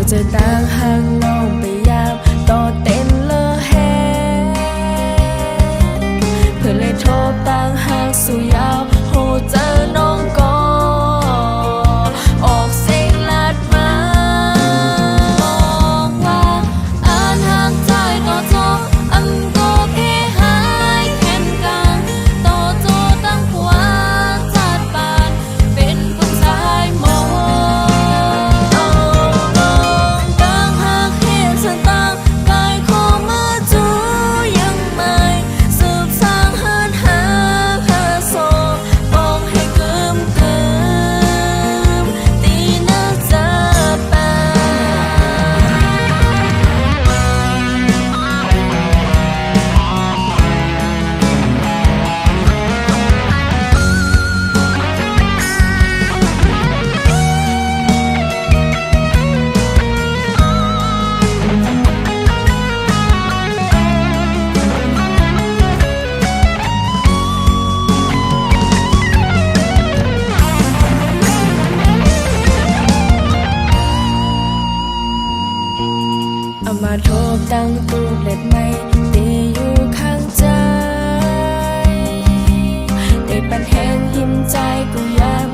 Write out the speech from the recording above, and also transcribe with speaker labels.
Speaker 1: เจอต่างห่างน้องไปยามต่อเต้นเลอแฮเพื่อเลยโทรต่างห่างสู่ยาวโหเจอน้องก็ออกเสียงลัดมาบอกว่าอ่านห่างใจต่อโทรอันก็แค่หายแค่นกันต่อโทรตั้งขวาจัดปานเป็นผู้ชายมองเอามาโทบตั้งตู้เล็ดไม่ตีอยู่ข้างใจได้ปันแห้งหิมใจกูยาม